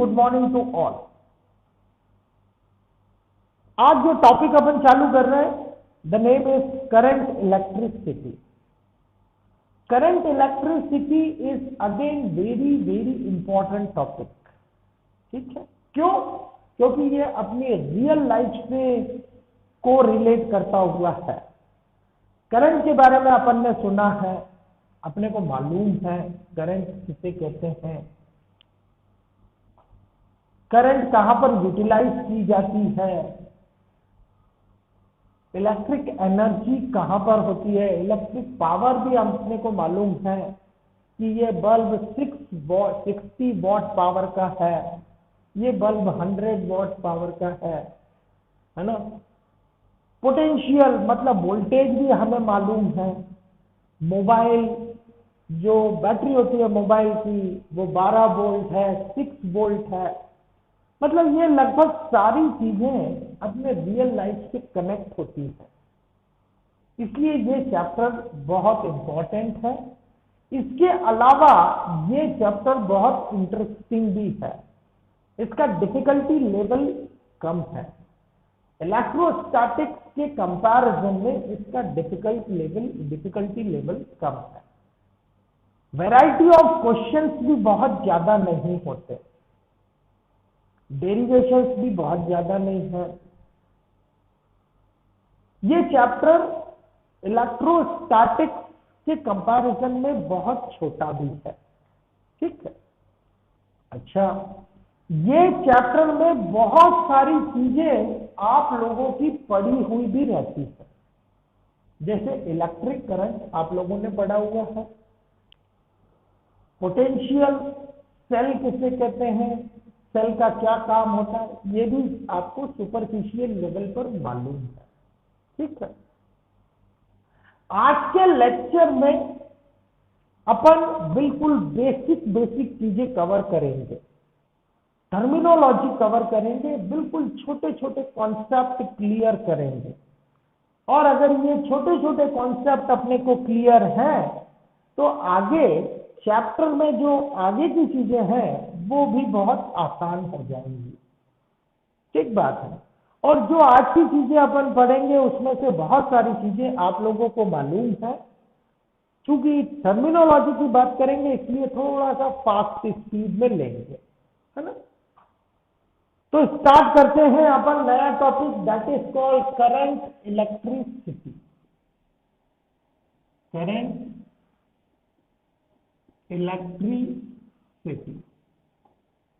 Good morning to all. आज जो topic अपन चालू कर रहे हैं, the name is current electricity. Current electricity is again very very important topic. ठीक है, क्यों? क्योंकि ये अपनी रियल लाइफ से को रिलेट करता हुआ है। करंट के बारे में अपन ने सुना है, अपने को मालूम है करंट किसे कहते हैं, करंट कहां पर यूटिलाइज की जाती है, इलेक्ट्रिक एनर्जी कहां पर होती है, इलेक्ट्रिक पावर भी अपने को मालूम है कि ये बल्ब 60 वॉट पावर का है, ये बल्ब 100 वॉट पावर का है ना। पोटेंशियल मतलब वोल्टेज भी हमें मालूम है। मोबाइल जो बैटरी होती है मोबाइल की वो 12 वोल्ट है, 6 वोल्ट है। मतलब ये लगभग सारी चीजें अपने रियल लाइफ से कनेक्ट होती है, इसलिए ये चैप्टर बहुत इंपॉर्टेंट है। इसके अलावा ये चैप्टर बहुत इंटरेस्टिंग भी है। इसका डिफिकल्टी लेवल कम है, इलेक्ट्रोस्टैटिक्स के कंपैरिजन में इसका डिफिकल्टी लेवल कम है। वैरायटी ऑफ क्वेश्चंस भी बहुत ज्यादा नहीं होते, डेरिवेशंस भी बहुत ज्यादा नहीं है। ये चैप्टर इलेक्ट्रोस्टैटिक्स के कंपैरिजन में बहुत छोटा भी है। ठीक है, अच्छा, ये चैप्टर में बहुत सारी चीजें आप लोगों की पढ़ी हुई भी रहती है, जैसे इलेक्ट्रिक करंट आप लोगों ने पढ़ा हुआ है, पोटेंशियल सेल किसे कहते हैं, सेल का क्या काम होता है, ये भी आपको सुपरफिशियल लेवल पर मालूम है। ठीक है, आज के लेक्चर में अपन बिल्कुल बेसिक चीजें कवर करेंगे, टर्मिनोलॉजी कवर करेंगे, बिल्कुल छोटे छोटे कॉन्सेप्ट क्लियर करेंगे। और अगर ये छोटे छोटे कॉन्सेप्ट अपने को क्लियर हैं तो आगे चैप्टर में जो आगे की चीजें हैं वो भी बहुत आसान हो जाएंगी। ठीक बात है। और जो आज की चीजें अपन पढ़ेंगे उसमें से बहुत सारी चीजें आप लोगों को मालूम है। क्योंकि टर्मिनोलॉजी की बात करेंगे इसलिए थोड़ा सा फास्ट स्पीड में लेंगे, है ना। तो स्टार्ट करते हैं अपन नया topic, that is called current electricity. Current electricity,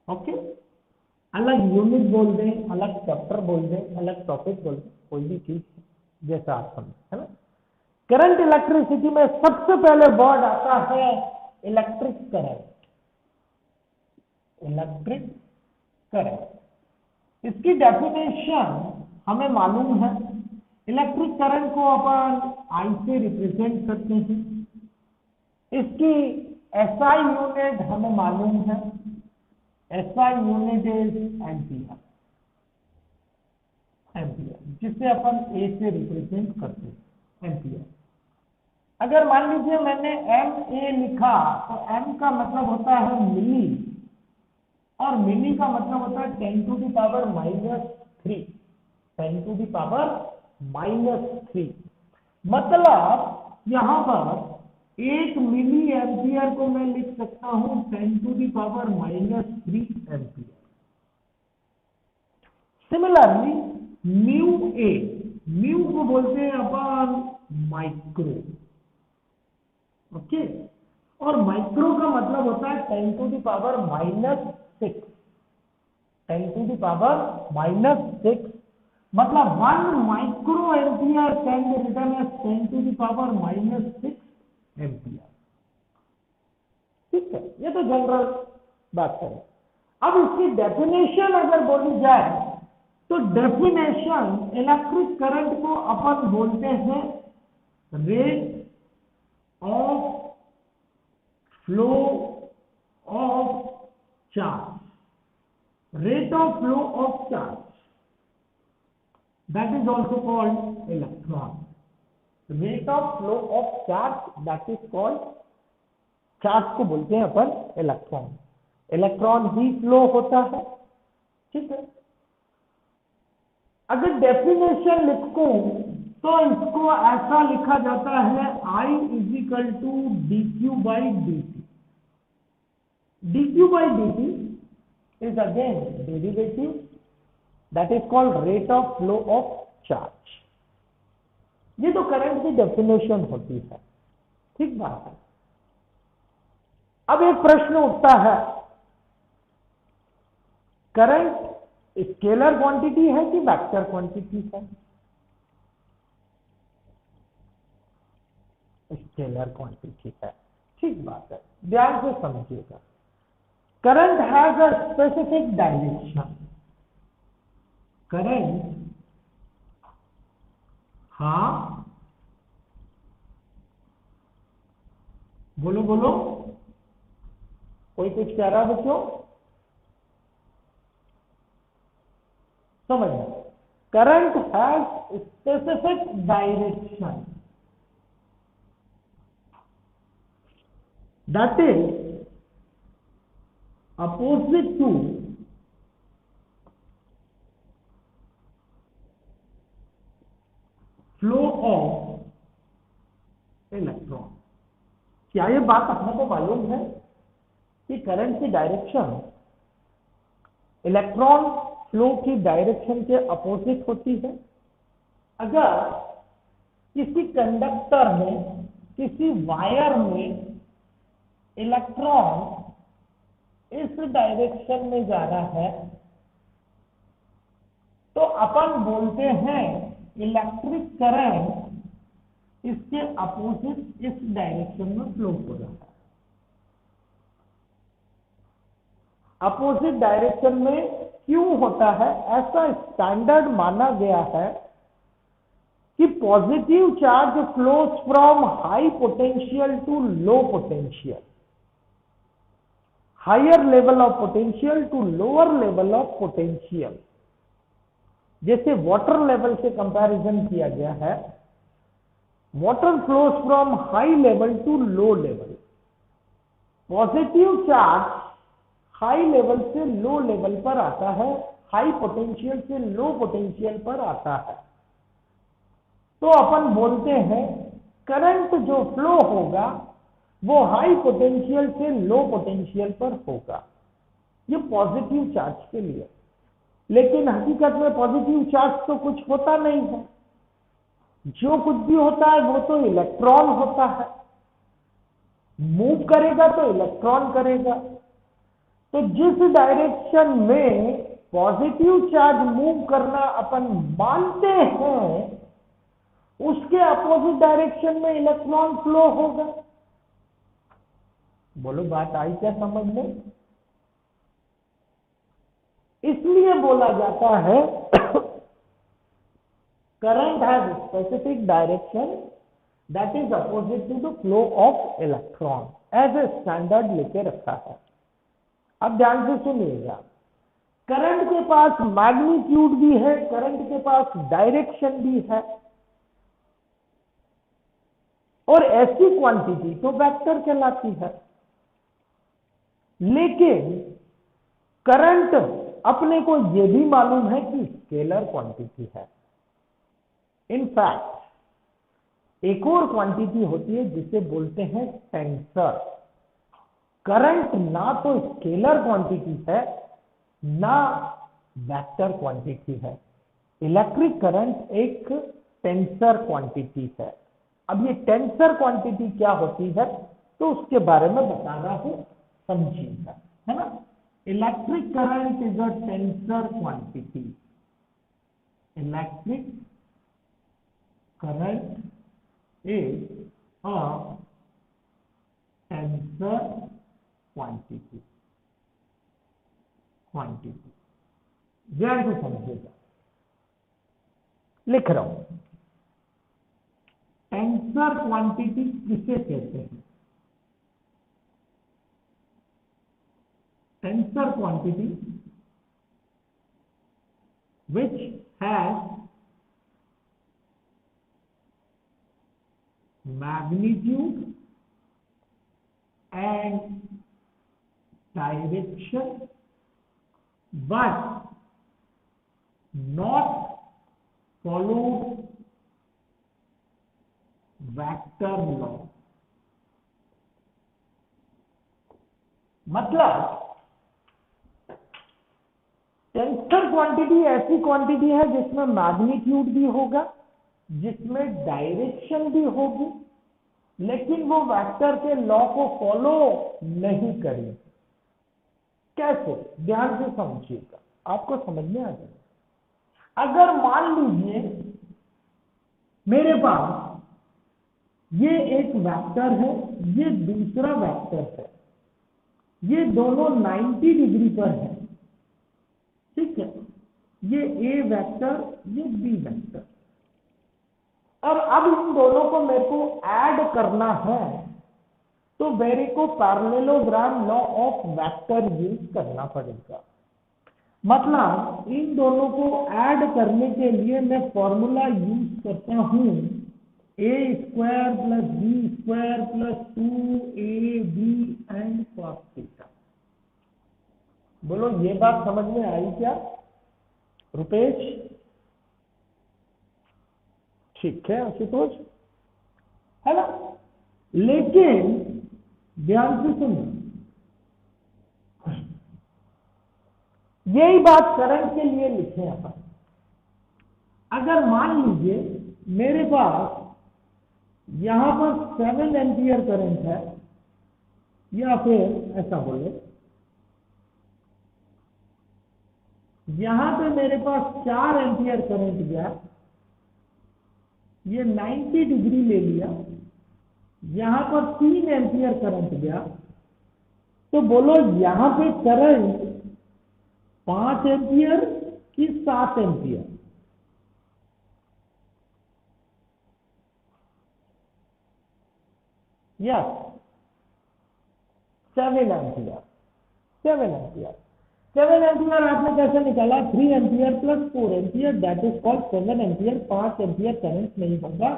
okay. अलग यूनिट बोल दें, अलग चैप्टर बोल दें, अलग टॉपिक बोल दें, कोई भी चीज जैसा आप समझे, है ना। करंट इलेक्ट्रिसिटी में सबसे पहले वर्ड आता है इलेक्ट्रिक करंट। इलेक्ट्रिक करंट, इसकी डेफिनेशन हमें मालूम है। इलेक्ट्रिक करंट को अपन आई से रिप्रेजेंट करते हैं। इसकी एसआई यूनिट हमें मालूम है, एसआई यूनिट इज एम्पियर, जिसे अपन ए से रिप्रेजेंट करते हैं, एम्पियर। अगर मान लीजिए मैंने एम ए लिखा तो एम का मतलब होता है मिली, और मिली का मतलब होता है 10 to the power -3, 10 to the power -3। मतलब यहां पर 1 मिली एम्पियर को मैं लिख सकता हूं 10 to the power -3 ampere. Similarly mu A, mu को बोलते हैं अपन माइक्रो, ओके। और माइक्रो का मतलब होता है 10 to the power -6, 10 to the power -6। मतलब 1 micro ampere can be written as 10 to the power -6 ampere. ठीक है, ये तो जनरल बात है। अब इसकी डेफिनेशन अगर बोली जाए तो डेफिनेशन इलेक्ट्रिक करंट को अपन बोलते हैं rate of flow of charge, rate of flow of charge, that is also called electron. Rate of flow of charge, that is called, charge को बोलते हैं अपन इलेक्ट्रॉन। इलेक्ट्रॉन ही फ्लो होता है। ठीक है, अगर डेफिनेशन लिखूं तो इसको ऐसा लिखा जाता है I is equal to dq by dt। dq by dt is again derivative that is called rate of flow of charge। ये तो करंट की डेफिनेशन होती है। ठीक बात है। अब एक प्रश्न उठता है, करंट स्केलर क्वांटिटी है कि वेक्टर क्वांटिटी है? स्केलर क्वांटिटी है। ठीक बात है, ध्यान से समझिएगा। Current has a specific direction. Current, हाँ बोलो बोलो, कोई कुछ कह रहा बच्चों? समझ, current has specific direction, that is opposite to flow of electron। क्या ये बात अपने को मालूम है कि करंट की डायरेक्शन इलेक्ट्रॉन फ्लो की डायरेक्शन के अपोजिट होती है? अगर किसी कंडक्टर में, किसी वायर में इलेक्ट्रॉन इस डायरेक्शन में जा रहा है तो अपन बोलते हैं इलेक्ट्रिक करंट इसके अपोजिट इस डायरेक्शन में फ्लो हो रहा है। अपोजिट डायरेक्शन में क्यों होता है? ऐसा स्टैंडर्ड माना गया है कि positive charge flows from high potential to low potential, higher level of potential to lower level of potential. जैसे वाटर लेवल से कंपैरिजन किया गया है, water flows from high level to low level. Positive charge high level से low level पर आता है, high potential से लो पोटेंशियल पर आता है। तो अपन बोलते हैं करंट जो फ्लो होगा वो हाई पोटेंशियल से लो पोटेंशियल पर होगा। ये पॉजिटिव चार्ज के लिए। लेकिन हकीकत में पॉजिटिव चार्ज तो कुछ होता नहीं है, जो कुछ भी होता है वो तो इलेक्ट्रॉन होता है। मूव करेगा तो इलेक्ट्रॉन करेगा। तो जिस डायरेक्शन में पॉजिटिव चार्ज मूव करना अपन मानते हैं उसके अपोजिट डायरेक्शन में इलेक्ट्रॉन फ्लो होगा। बोलो बात आई क्या समझ में? इसलिए बोला जाता है current has specific direction that is opposite to the flow of electron, as a standard लेके रखा है। अब ध्यान से सुनिएगा, करंट के पास मैग्नीट्यूड भी है, करंट के पास डायरेक्शन भी है, और ऐसी क्वांटिटी तो वेक्टर कहलाती है। लेकिन करंट अपने को यह भी मालूम है कि स्केलर क्वांटिटी है। इनफैक्ट एक और क्वांटिटी होती है जिसे बोलते हैं टेंसर। करंट ना तो स्केलर क्वांटिटी है ना वेक्टर क्वांटिटी है। इलेक्ट्रिक करंट एक टेंसर क्वांटिटी है। अब ये टेंसर क्वांटिटी क्या होती है तो उसके बारे में बता रहा हूं, समझिएगा, है ना। Electric current is a tensor quantity. Electric current is a tensor quantity. ध्यान से समझिएगा, लिख रहा हूं। टेंसर क्वांटिटी किसे कहते हैं? Tensor quantity which has magnitude and direction but not followed vector law. मतलब टेंसर क्वांटिटी ऐसी क्वांटिटी है जिसमें मैग्नीट्यूड भी होगा, जिसमें डायरेक्शन भी होगी, लेकिन वो वेक्टर के लॉ को फॉलो नहीं करेगी। कैसे? ध्यान से समझिएगा, आपको समझ में आ जाएगा। अगर मान लीजिए मेरे पास ये एक वेक्टर है, ये दूसरा वेक्टर है, ये दोनों 90 डिग्री पर है, ठीक है, ये ए वेक्टर, ये बी वेक्टर, और अब इन दोनों को मेरे को ऐड करना है, तो मेरे को parallelogram law of vector use करना पड़ेगा। मतलब इन दोनों को ऐड करने के लिए मैं फॉर्मूला यूज करता हूं A square plus B square plus 2ab and cos theta. बोलो ये बात समझ में आई क्या रुपेश? ठीक है आशुतोष, है ना? लेकिन ध्यान से सुनो, यही बात करंट के लिए लिखे अपन। अगर मान लीजिए मेरे पास यहां पर 7 एम्पियर करंट है, या फिर ऐसा बोले यहां पे मेरे पास 4 एम्पियर करंट गया, ये 90 डिग्री ले लिया, यहां पर 3 एम्पियर करंट गया, तो बोलो यहां पे करंट 5 एम्पियर कि 7 ampere? Yes, 7 ampere. 7 ampere 7 ampere आपने कैसे निकाला? 3 ampere plus 4 ampere, that is called 7 ampere. 5 ampere current नहीं होगा,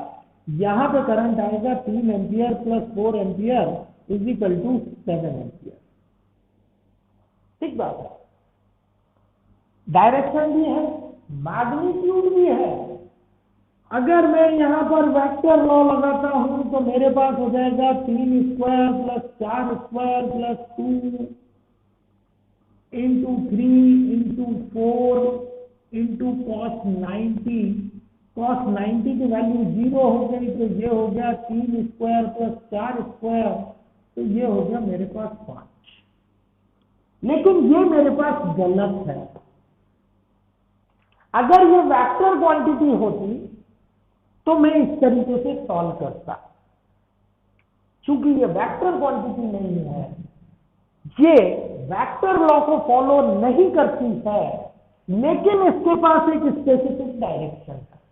यहां पे करंट आएगा 3 ampere plus 4 ampere is equal to 7 ampere. ठीक बात है। डायरेक्शन भी है, मैग्नीट्यूड भी है। अगर मैं यहां पर वेक्टर लॉ लगाता हूं तो मेरे पास हो जाएगा 3 square plus 4 square plus 2 into 3 into 4 into cos 90। cos 90 की वैल्यू 0 हो गई, तो ये हो गया 3 स्क्वायर प्लस 4 स्क्वायर, तो ये हो गया मेरे पास 5। लेकिन ये मेरे पास गलत है। अगर ये वेक्टर क्वांटिटी होती तो मैं इस तरीके से सॉल्व करता। चूंकि ये वेक्टर क्वांटिटी नहीं है, ये वेक्टर लॉ को फॉलो नहीं करती है, लेकिन इसके पास एक स्पेसिफिक डायरेक्शन है।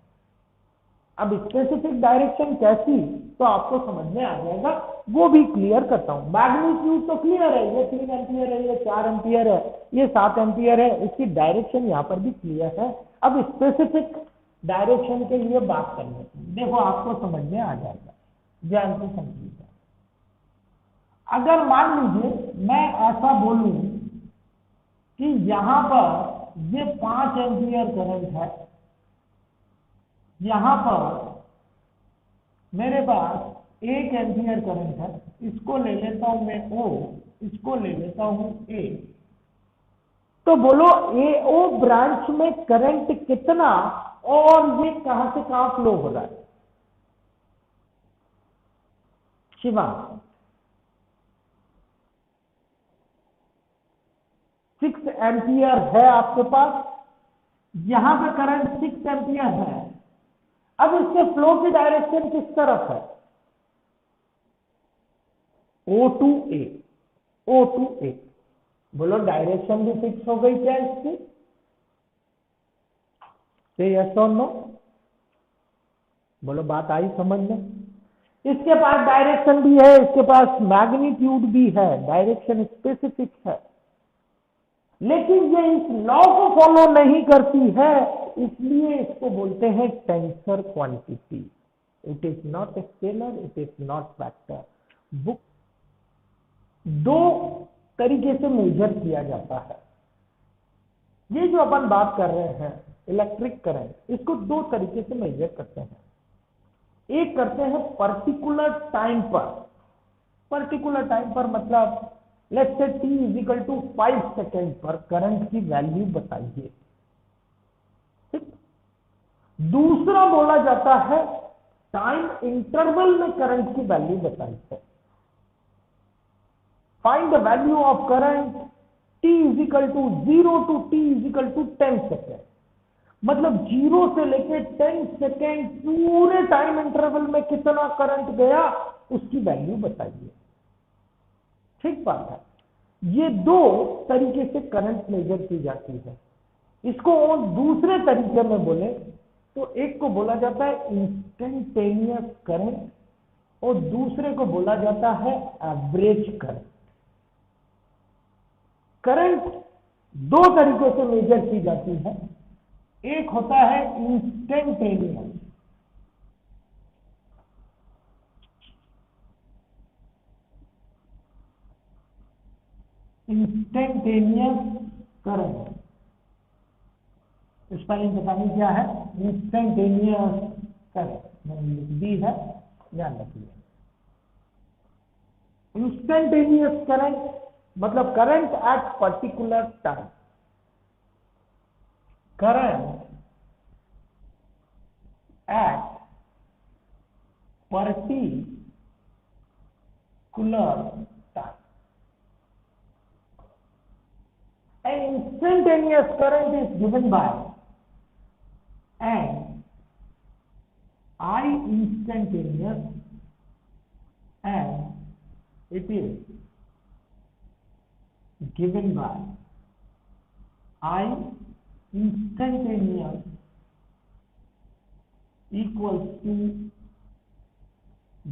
अब स्पेसिफिक डायरेक्शन कैसी, तो आपको समझ में आ जाएगा, वो भी क्लियर करता हूं। मैग्नीट्यूड तो क्लियर है, ये 3 एम्पियर है, ये 4 एम्पियर है, ये 7 एम्पियर है, इसकी डायरेक्शन यहां पर भी क्लियर है। अब स्पेसिफिक डायरेक्शन के लिए बात करनी है, देखो आपको समझ में आ जाएगा, ध्यान से समझिएगा। अगर मान लीजिए मैं ऐसा बोलूं कि यहां पर ये 5 एम्पियर करंट है, यहां पर मेरे पास 1 एम्पियर करंट है, इसको ले लेता हूं मैं O, इसको ले लेता हूं A, तो बोलो AO ब्रांच में करंट कितना और ये कहां से कहां फ्लो हो रहा है? शिवा 6 एम्पियर है आपके पास, यहां पे करंट 6 एम्पियर है। अब इसके फ्लो की डायरेक्शन किस तरफ है? O to A, O to A। बोलो डायरेक्शन भी फिक्स हो गई क्या इसकी? से यस और नो? बोलो बात आई समझ में? इसके पास डायरेक्शन भी है, इसके पास मैग्नीट्यूड भी है, डायरेक्शन स्पेसिफिक है, लेकिन ये इस लॉ को फॉलो नहीं करती है, इसलिए इसको बोलते हैं tensor quantity. It is not scalar, it is not vector. Book 2 तरीके से मेजर किया जाता है। ये जो अपन बात कर रहे हैं इलेक्ट्रिक करंट, इसको दो तरीके से मेजर करते हैं। एक करते हैं पर्टिकुलर टाइम पर। पर्टिकुलर टाइम पर मतलब let's say t equal to 5 second पर करंट की वैल्यू बताइए। ठीक। दूसरा बोला जाता है टाइम इंटरवल में करंट की वैल्यू बताइए। Find the value of current t equal to 0 to t equal to 10 second. मतलब 0 से लेके 10 सेकेंड पूरे टाइम इंटरवल में कितना करंट गया उसकी वैल्यू बताइए। ठीक बात है। ये दो तरीके से करंट मेजर की जाती है। इसको और दूसरे तरीके में बोले तो एक को बोला जाता है इंस्टेंटेनियस करंट और दूसरे को बोला जाता है एवरेज करंट। करंट दो तरीके से मेजर की जाती है। एक होता है इंस्टेंटेनियस, करंट। स्पेलिंग बतानी क्या है, इंस्टेंटेनियस करंट मैंने लिख दी है, ध्यान रखिए। इंस्टेंटेनियस करंट मतलब current at particular time. Current at particular time. An instantaneous current is given by and I instantaneous and it is given by I instantaneous equals to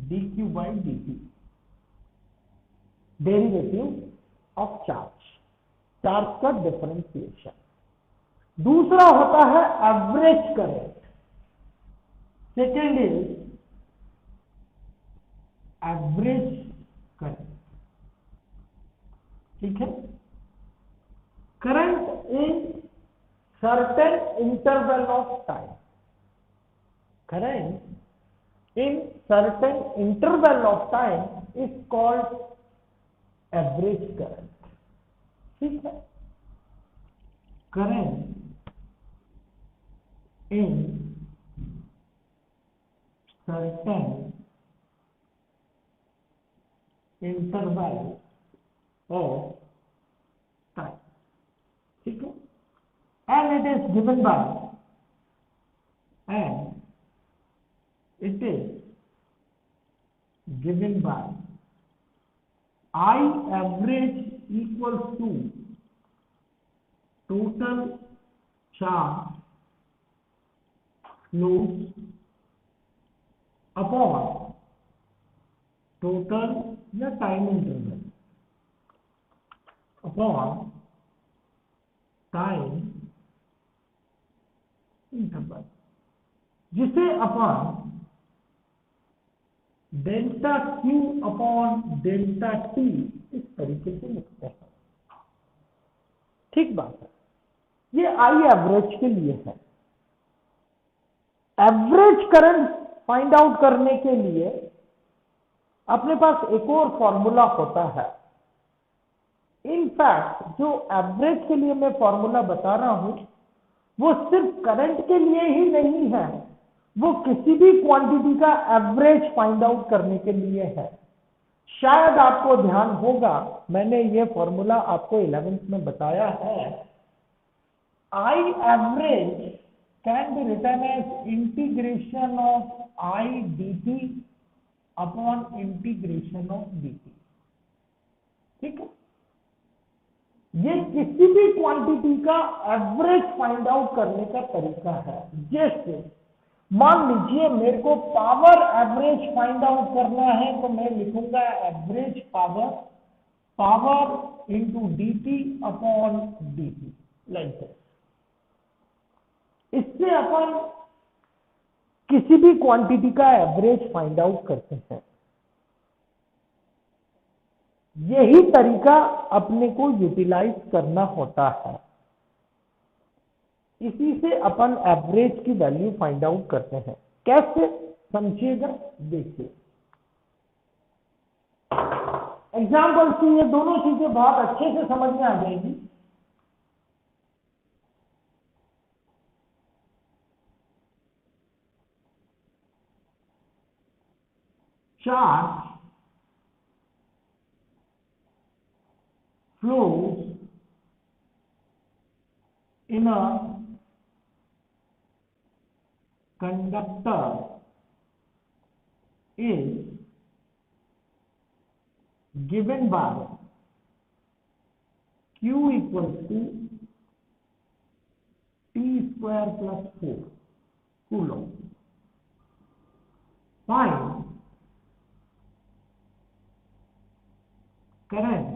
dq by dt, derivative of charge, charge का differentiation. दूसरा होता है average current. Second is average current. ठीक है। Current in certain interval of time. current in certain interval of time is called average current. ठीक है। current in certain interval of time, ठीक है, and it is given by and it is given by I average equals to total charge flows upon total या time interval upon time interval, जिसे अपन delta Q upon delta T इस तरीके से लिखते हैं। ठीक बात है। ये आई एवरेज के लिए है। एवरेज करंट फाइंड आउट करने के लिए अपने पास एक और फॉर्मूला होता है। इनफैक्ट जो एवरेज के लिए मैं फॉर्मूला बता रहा हूं वो सिर्फ करंट के लिए ही नहीं है, वो किसी भी क्वांटिटी का एवरेज फाइंड आउट करने के लिए है। शायद आपको ध्यान होगा मैंने ये फॉर्मूला आपको 11th में बताया है। I average can be written as integration of I dt upon integration of dt। ठीक है। ये किसी भी क्वांटिटी का एवरेज फाइंड आउट करने का तरीका है। जैसे मान लीजिए मेरे को पावर एवरेज फाइंड आउट करना है तो मैं लिखूंगा average power, power into dt upon dt, like this. इससे अपन किसी भी क्वांटिटी का एवरेज फाइंड आउट करते हैं। यही तरीका अपने को यूटिलाइज करना होता है। इसी से अपन एवरेज की वैल्यू फाइंड आउट करते हैं। कैसे, समझिएगा, देखिए एग्जाम्पल से ये दोनों चीजें बहुत अच्छे से समझ में आ जाएगी। Charge flows in a conductor is given by Q equals to T square plus 4 coulomb. Find current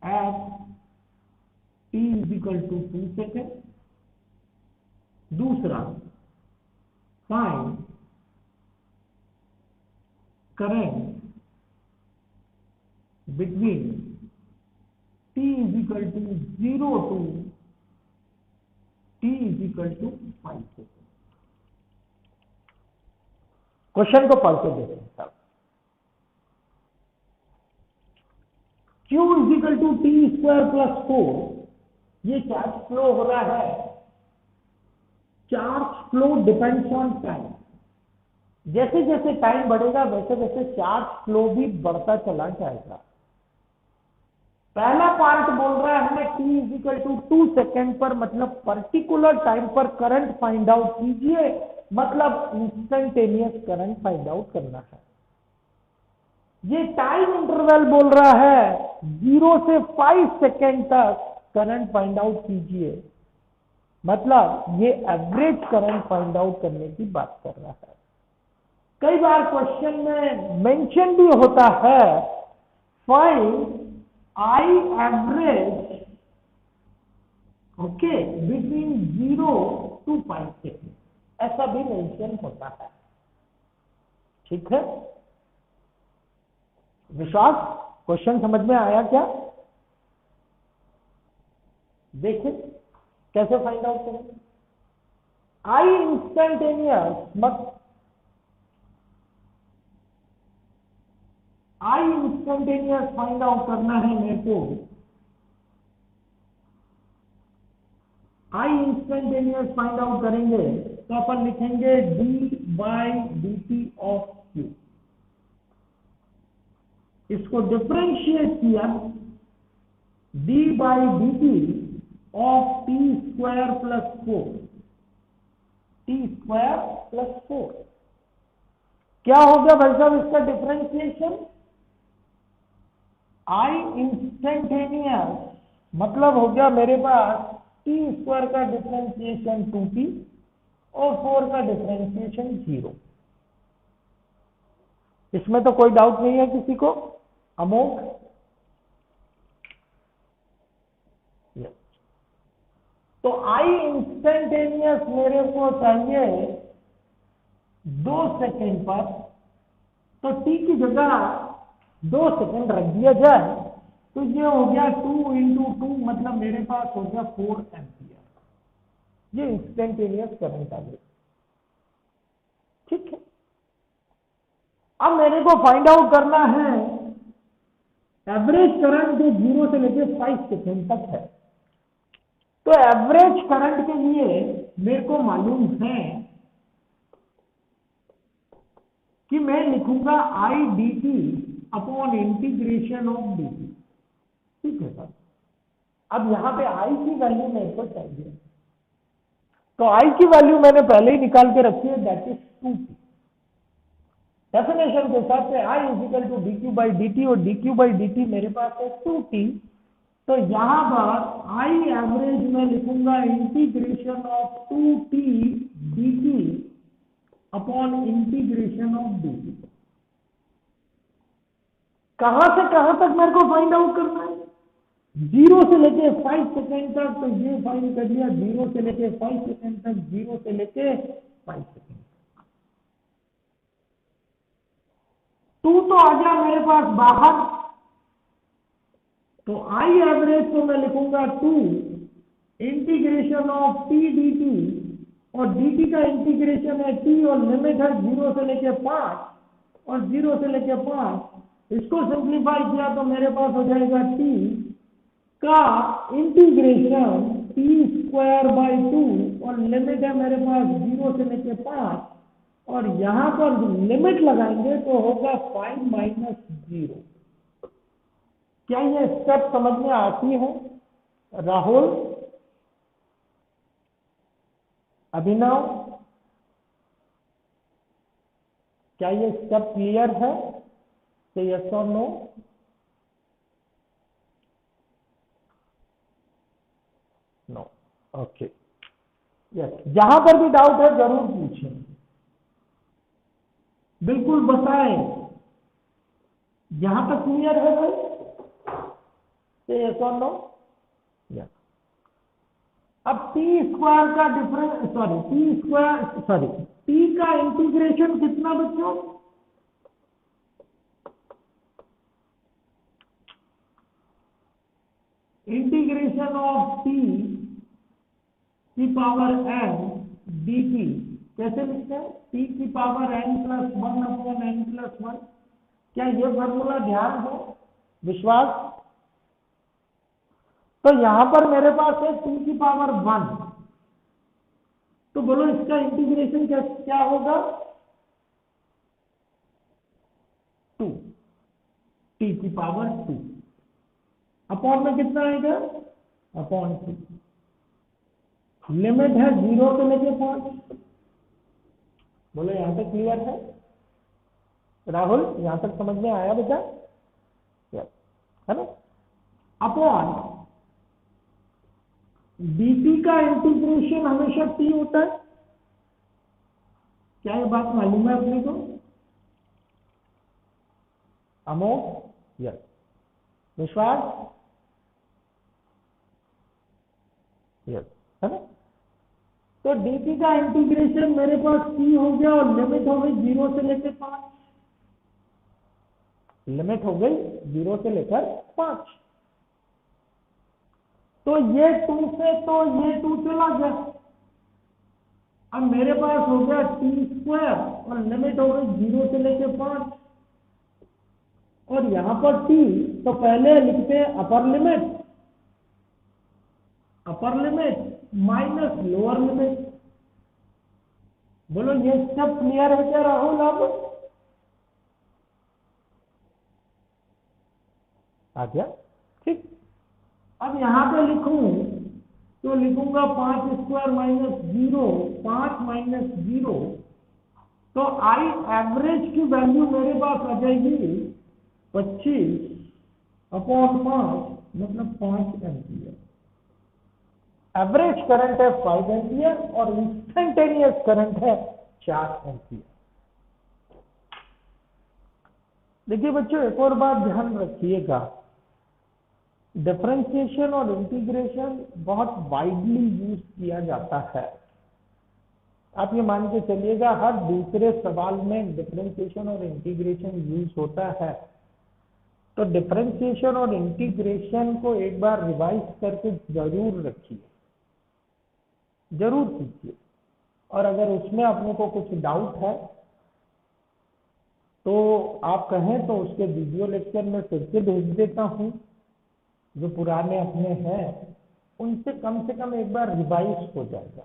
at T is equal to 2 seconds. दूसरा, find current between T is equal to 0 to T is equal to 5 seconds. Question को पढ़ के देखें साहब। Q is equal to T square plus 4, ये charge flow हो रहा है। Charge flow depends on time. जैसे जैसे टाइम बढ़ेगा वैसे वैसे चार्ज फ्लो भी बढ़ता चला जाएगा। पहला पार्ट बोल रहा है हमें T is equal to 2 second पर, मतलब पर्टिकुलर टाइम पर करंट फाइंड आउट कीजिए, मतलब इंस्टेंटेनियस करंट फाइंड आउट करना है। ये टाइम इंटरवल बोल रहा है 0 से 5 सेकेंड तक करंट फाइंड आउट कीजिए, मतलब ये एवरेज करंट फाइंड आउट करने की बात कर रहा है। कई बार क्वेश्चन में मेंशन भी होता है find I average, okay, between 0 to 5 second, ऐसा भी मेंशन होता है। ठीक है, विश्वास, क्वेश्चन समझ में आया क्या? देखिए कैसे फाइंड आउट करेंगे। आई इंस्टेंटेनियस फाइंड आउट करना है मेरे को। आई इंस्टेंटेनियस फाइंड आउट करेंगे तो अपन लिखेंगे d/dt ऑफ Q। इसको डिफरेंशिएट किया d/dt of T square plus 4, T square plus 4। क्या हो गया भाई साहब इसका डिफरेंशिएशन? आई इंस्टेंटेनियस मतलब हो गया मेरे पास T स्क्वायर का डिफरेंशिएशन 2T और 4 का डिफरेंशिएशन 0। इसमें तो कोई डाउट नहीं है किसी को? अमोघ, तो आई इंस्टेंटेनियस मेरे को चाहिए 2 सेकेंड पर, तो T की जगह 2 सेकेंड रख दिया जाए तो ये हो गया 2 × 2, मतलब मेरे पास हो गया 4 एम्पियर। ये इंस्टेंटेनियस करंट आ गया। ठीक है, अब मेरे को फाइंड आउट करना है एवरेज करंट जो 0 से लेकर 5 सेकेंड तक है। तो एवरेज करंट के लिए मेरे को मालूम है कि मैं लिखूंगा आई dt upon integration of dt। ठीक है सर, अब यहां पे आई की वैल्यू मेरे को चाहिए, तो आई की वैल्यू मैंने पहले ही निकाल के रखी है, दैट इज 2t। डेफिनेशन के हिसाब से आई इज इक्वल टू dq/dt और dq/dt मेरे पास है 2t। तो यहां पर आई एवरेज में लिखूंगा integration of 2t dt upon integration of dt। कहां से कहां तक मेरे को फाइंड आउट करना है? 0 से लेके 5 सेकेंड तक, तो ये फाइंड कर लिया 0 से लेके 5 सेकेंड तक, 0 से लेके 5 सेकेंड। 2 तो आ गया मेरे पास बाहर, तो आई एवरेज को मैं लिखूंगा 2 integration of T D T, और dt का इंटीग्रेशन है t और लिमिट है 0 से लेके 5 और 0 से लेके 5। इसको सिंप्लीफाई किया तो मेरे पास हो जाएगा t का इंटीग्रेशन t² 2 और लिमिट है मेरे पास 0 से लेके 5, और यहां पर लिमिट लगाएंगे तो होगा 5 - 0। क्या ये स्टेप समझ में आती है राहुल, अभिनव? क्या ये स्टेप क्लियर है? तो यस और नो? No, okay, yes. जहां पर भी डाउट है जरूर पूछें, बिल्कुल बताएं। यहां तक क्लियर है भाई? तो यस और नो? यस। अब t² का डिफरेंस, t का इंटीग्रेशन कितना बच्चों? इंटीग्रेशन ऑफ t की पावर n dt कैसे लिखते हैं? t की पावर n+1/n+1। क्या ये फॉर्मूला ध्यान है? विश्वास? तो यहां पर मेरे पास है t की पावर 1, तो बोलो इसका इंटीग्रेशन क्या होगा? 2 t की पावर 2 अपॉन में कितना आएगा? अपॉन 2। लिमिट है 0 से लेके 5। बोलो यहां तक क्लियर है राहुल? यहां तक समझ में आया बेटा? है ना? अपॉन dt का इंटीग्रेशन हमेशा t होता है। क्या ये बात मालूम है अपने को? अमोघ? यस। विश्वास? यस, है ना? तो dt का इंटीग्रेशन मेरे पास t हो गया और लिमिट हो गई 0 से लेकर 5। लिमिट हो गई 0 से लेकर 5। तो ये 2 से तो ये 2 चला गया। अब मेरे पास हो गया t² और लिमिट हो गई 0 से लेके 5, और यहां पर t, तो पहले लिखते हैं upper limit minus lower limit. बोलो ये सब क्लियर है क्या राहुल? अब आ गया? ठीक। अब यहां पे लिखूं तो लिखूंगा 5² -0, 5 - 0, तो आई एवरेज की वैल्यू मेरे पास आ जाएगी 25/5, मतलब 5 एम्पियर। एवरेज करंट है 5 एम्पियर और इंस्टेंटेनियस करंट है 4 एम्पियर। देखिए बच्चों, एक और बात ध्यान रखिएगा, डिफरेंशिएशन और इंटीग्रेशन बहुत वाइडली यूज किया जाता है। आप ये मान के चलिएगा हर दूसरे सवाल में डिफरेंशिएशन और इंटीग्रेशन यूज होता है। तो डिफरेंशिएशन और इंटीग्रेशन को एक बार रिवाइज करके जरूर रखिए, जरूर कीजिए। और अगर उसमें अपने को कुछ डाउट है तो आप कहें तो उसके वीडियो लेक्चर में फिर से भेज देता हूं। जो पुराने अपने हैं उनसे कम से कम एक बार रिवाइज हो जाएगा।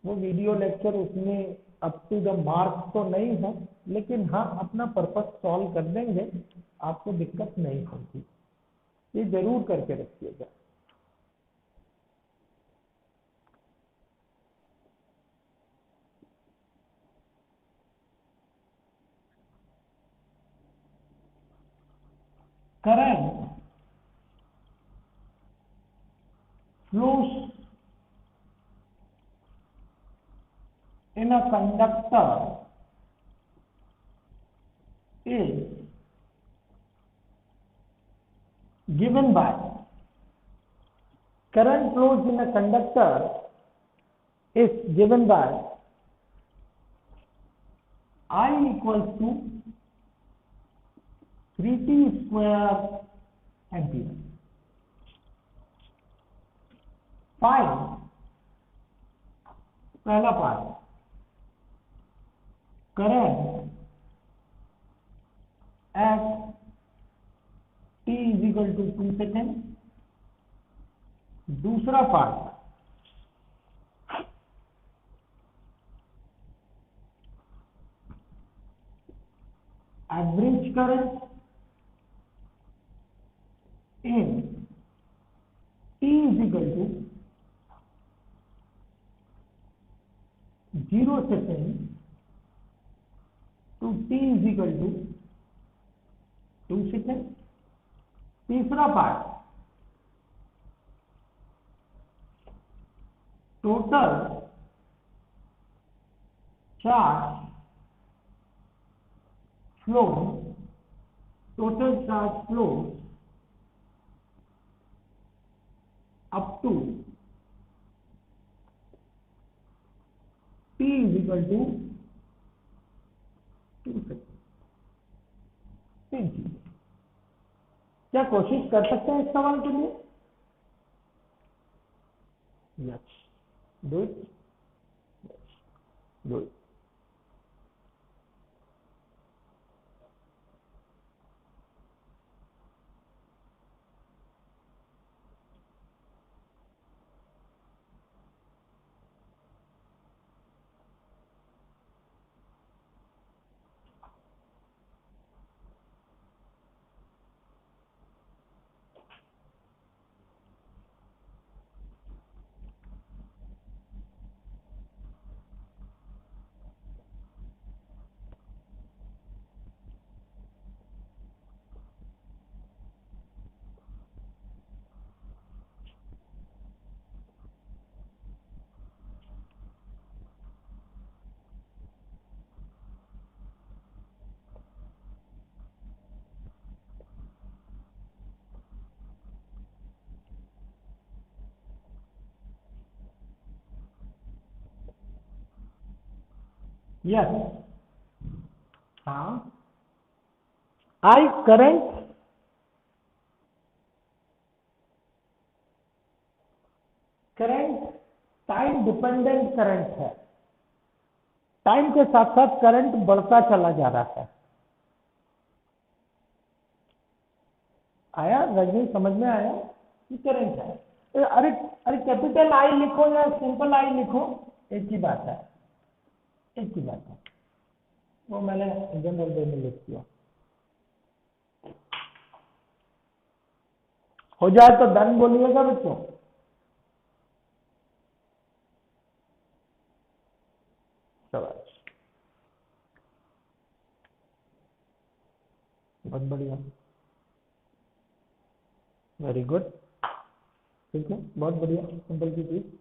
वो वीडियो लेक्चर उसमें अप टू द मार्क तो नहीं है, लेकिन हाँ अपना पर्पस सॉल्व कर देंगे, आपको दिक्कत नहीं होगी। ये जरूर करके रखिएगा। Current flows in a conductor is given by, current flows in a conductor is given by I equals to 3t² ampere. Find पहला part, current at t = 2 second. दूसरा part, average current in t = 0 second to t = 2 second. तीसरा part, total charge flow, up to t = 2 second. क्या कोशिश कर सकते हैं इस सवाल के लिए? Yes, do it, do it. Yes, हाँ, I current time dependent current है। टाइम के साथ साथ करंट बढ़ता चला जा रहा है। आया रजनी, समझ में आया कि करंट है? अरे अरे, कैपिटल आई लिखो या सिंपल आई लिखो, एक ही बात है, एक ही बात है। वो मैंने जनरल वे में लिख दिया। हो जाए तो डन बोलिएगा बच्चों। शाबाश, बहुत बढ़िया, वेरी गुड, ठीक है, बहुत बढ़िया, सिंपल की चीज।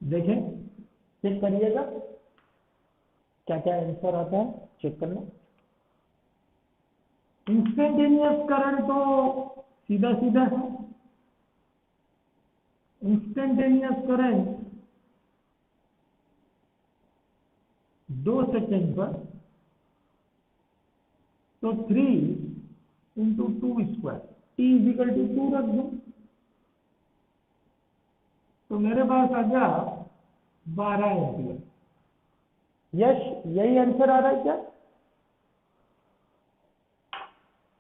देखें, चेक करिएगा क्या क्या आंसर आता है, चेक करना। इंस्टेंटेनियस करंट तो सीधा सीधा है। इंस्टेंटेनियस करंट 2 सेकेंड पर, तो 3 × 2², t = 2 रख दूं तो मेरे पास आ गया 12 एम्पियर। यश, यही आंसर आ रहा है क्या?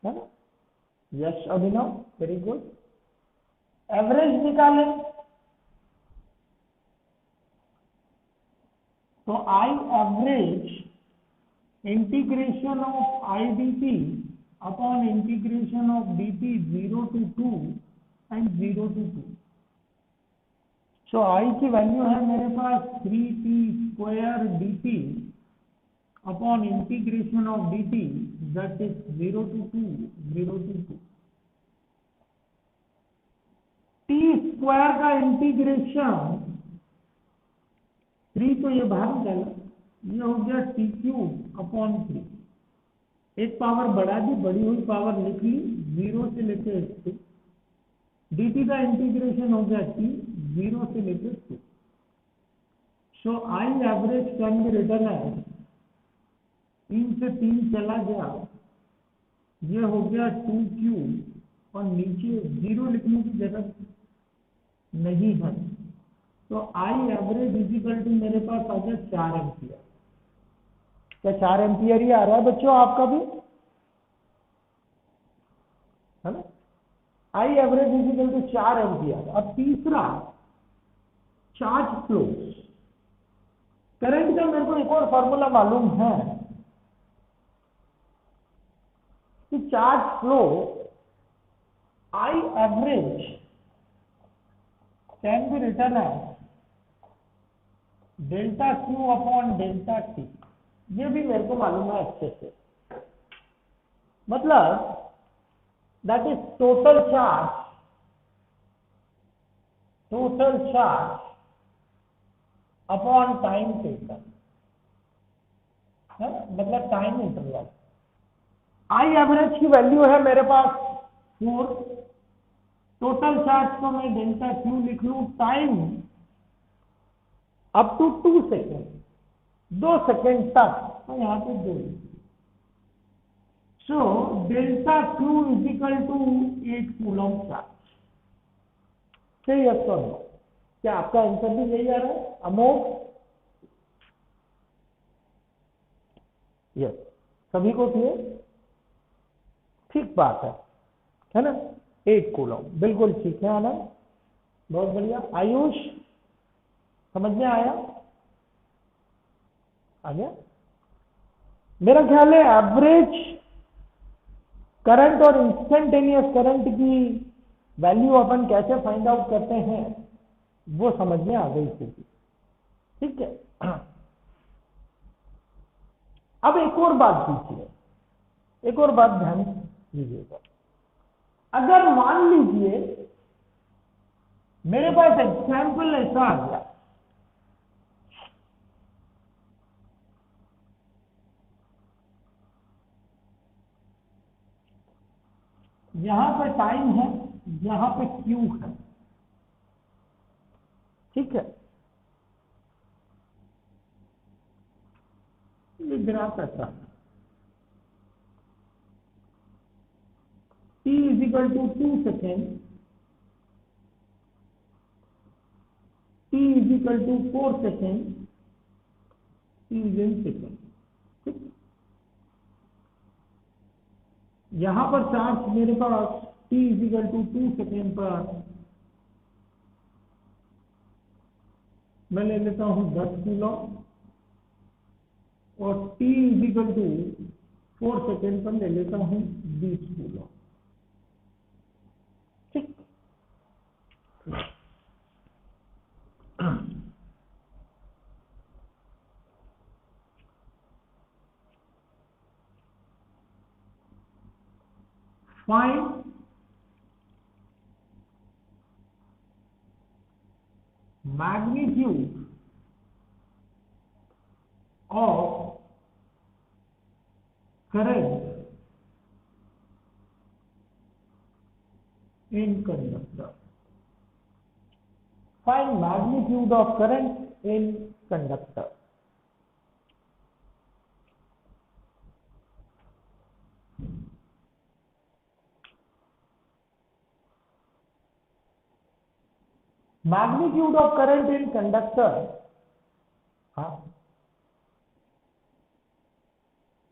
है ना? यश अभिनव, वेरी गुड। एवरेज निकालें तो I average integration of I dt upon integration of dt 0 to 2 and 0 to 2। So आई की वैल्यू है मेरे पास 3t² dt upon integration of dt, that is 0 to 2, 0 to 2। t² का इंटीग्रेशन 3 तो ये बाहर निकाला, ये हो गया t³/3। एक पावर बढ़ा दी, बढ़ी हुई पावर लिख ली, 0 से लेके 2। dt का इंटीग्रेशन हो गया t, 0 से लेके 2। So I average can be written as, 3 से 3 चला गया, ये हो गया 2³ और नीचे 0 लिखने की जरूरत नहीं है। तो आई एवरेज इजिकल टू मेरे पास आ गया 4 एम्पियर। क्या 4 एम्पियर ही आ रहा है बच्चों आपका भी, है ना? I average equal to 4 ampere. अब तीसरा चार्ज फ्लो। करंट का मेरे को एक और फॉर्मूला मालूम है कि charge flow I average can be written as ΔQ/ΔT। ये भी मेरे को मालूम है अच्छे से। मतलब that is total charge upon time taken, मतलब टाइम इंटरवल। आई एवरेज की वैल्यू है मेरे पास 4। टोटल चार्ज को मैं ΔQ लिख लूं, time up to 2 second, 2 second तक, तो यहां पे 2। So ΔQ equal to 8 coulomb charge. सही है तो? क्या आपका आंसर भी यही आ रहा है अमोघ? यस, सभी को किए, ठीक बात है ना? 8 कूलम, बिल्कुल ठीक है आनंद, बहुत बढ़िया। आयुष समझ में आया? आ गया? मेरा ख्याल है एवरेज करंट और इंस्टेंटेनियस करंट की वैल्यू अपन कैसे फाइंड आउट करते हैं वो समझ में आ गई होगी, ठीक है? अब एक और बात कीजिए, एक और बात ध्यान दीजिएगा। अगर मान लीजिए मेरे पास एग्जाम्पल ऐसा आ गया, यहां पे टाइम है, यहां पे क्यू है, ठीक है? ये ग्राफ ऐसा है, t equal to 2 second, t equal to 4 second, t is in second, ठीक? यहां पर चार्ज मेरे पास t इजिकल टू 2 सेकेंड पर मैं ले लेता हूं 10 कूलम, और t इजिकल टू 4 सेकेंड पर ले लेता हूं 20 कूलम, ठीक? Find magnitude of current in conductor. Find magnitude of current in conductor. Magnitude of current in conductor, हाँ,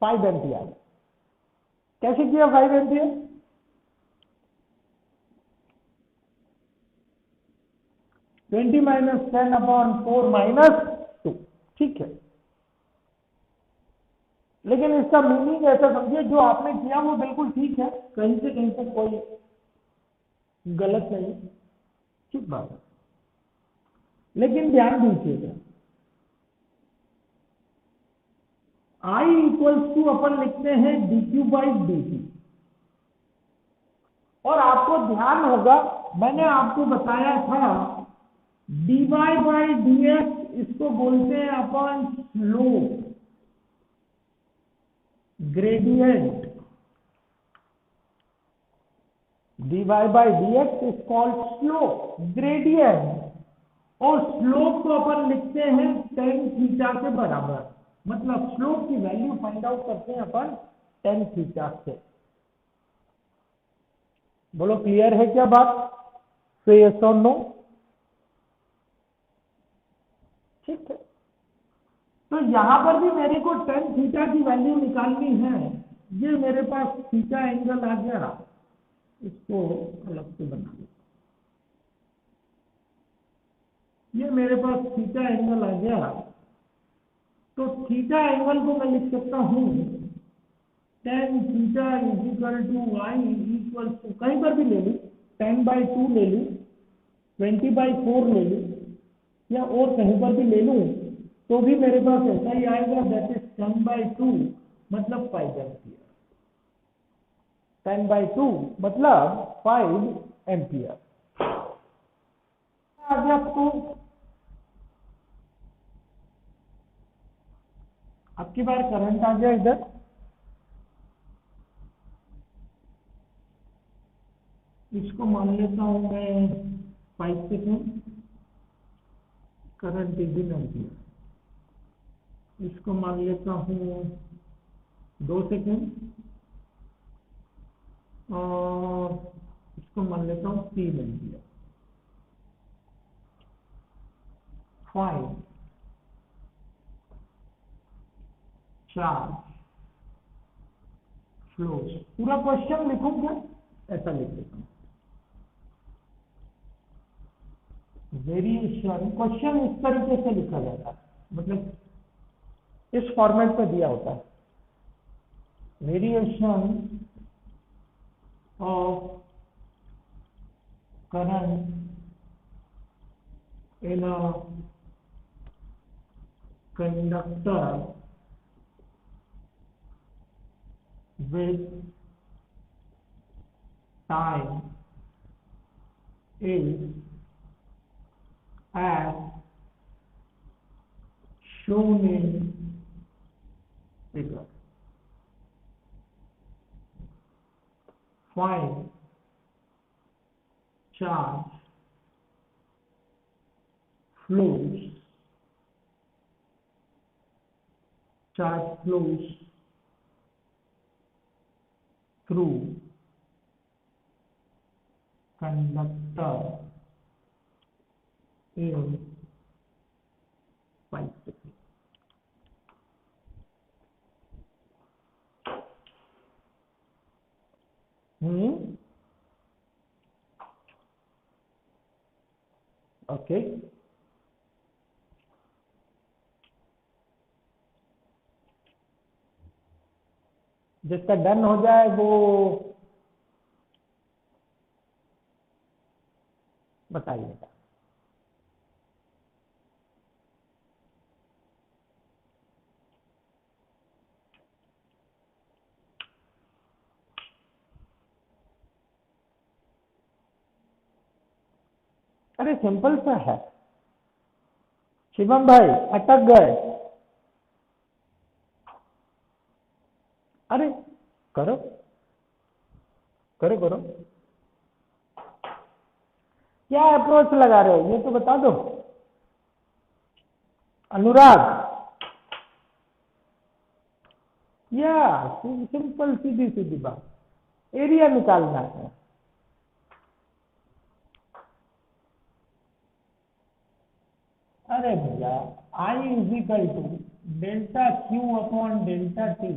5 एम्पियर। कैसे किया 5 एम्पियर? -10/4 -2, ठीक है? लेकिन इसका मीनिंग ऐसा समझिए, जो आपने किया वो बिल्कुल ठीक है, कहीं से कहीं तक कोई गलत नहीं, ठीक बात है। लेकिन ध्यान दीजिएगा, I इक्वल्स टू अपन लिखते हैं dQ/dt, और आपको ध्यान होगा मैंने आपको बताया था dy बाई dx इसको बोलते हैं अपन slope, gradient. dy by dx is called slope, gradient. और स्लोप को अपन लिखते हैं tan थीटा के बराबर, मतलब स्लोप की वैल्यू फाइंड आउट करते हैं अपन tan थीटा से। बोलो क्लियर है क्या बात? से यस और नो? ठीक है, तो यहां पर भी मेरे को tan थीटा की वैल्यू निकालनी है। ये मेरे पास थीटा एंगल आ गया, इसको अलग से बना लो। ये मेरे पास थीटा एंगल आ गया, तो थीटा एंगल को मैं लिख सकता हूं tan theta is equal to I equal to, कहीं पर भी ले लूं, 10/2 ले लूं, 20/4 ले लूं, या और कहीं पर भी ले लूं, तो भी मेरे पास ऐसा ही आएगा, दैट इज 10/2 मतलब 5 एम्पियर। 10/2 मतलब 5 एम्पियर आ गया। आपको आपकी बार करंट आ गया इधर, इसको मान लेता हूं मैं 5 second, current is in ampere. इसको मान लेता हूं 2 सेकेंड, और इसको मान लेता हूं 3 एम्पियर। 5 charge flows. पूरा क्वेश्चन लिखूं क्या? ऐसा लिख देता हूं, वेरिएशन। क्वेश्चन इस तरीके से लिखा जाता है, मतलब इस फॉर्मेट में दिया होता है, variation of current in a conductor with time is as shown in figure. Find charge flows, through conductor in 5 seconds. Okay, जिसका डन हो जाए वो बताइएगा। अरे सिंपल सा है शिवम भाई, अटक गए। अरे करो करो करो, क्या अप्रोच लगा रहे हो ये तो बता दो। अनुराग, या सिंपल सीधी सीधी बात, एरिया निकालना है। अरे भैया, I is equal to delta Q upon delta T,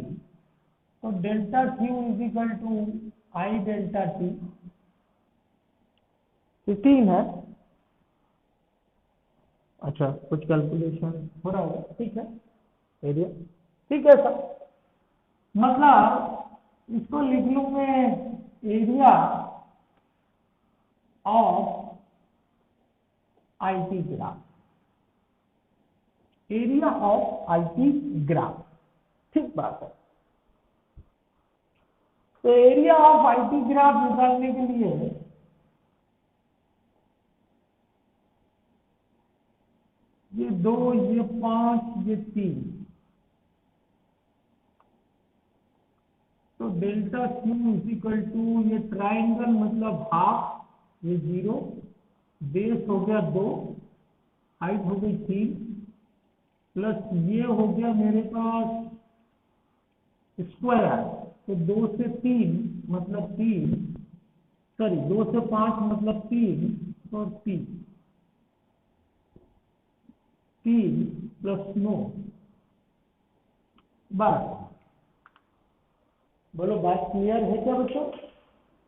तो delta Q is equal to I delta T. 15 है, अच्छा कुछ कैलकुलेशन हो रहा होगा, ठीक है। एरिया ठीक है सर, मतलब इसको लिख लूं मैं area of IT graph, area of IT graph, ठीक बात है। तो एरिया ऑफ आईटी ग्राफ निकालने के लिए ये 2, ये 5, ये 3, तो delta Q is equal to, ये ट्राइंगल मतलब हाफ, ये 0, बेस हो गया 2, हाइट हो गई 3, प्लस ये हो गया मेरे पास स्क्वायर, तो 2 से 3 मतलब 3, सॉरी 2 से 5 मतलब 3 और 3 प्लस 9, बस। बोलो बात क्लियर है क्या बच्चों?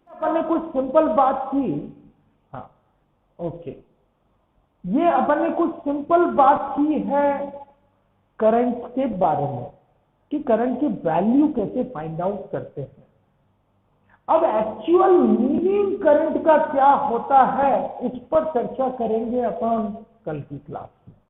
अपन ने कुछ सिंपल बात की। हाँ, ओके, ये अपन ने कुछ सिंपल बात की है करंट के बारे में कि करंट की वैल्यू कैसे फाइंड आउट करते हैं। अब एक्चुअल मीनिंग करंट का क्या होता है, इस पर चर्चा करेंगे अपन कल की क्लास।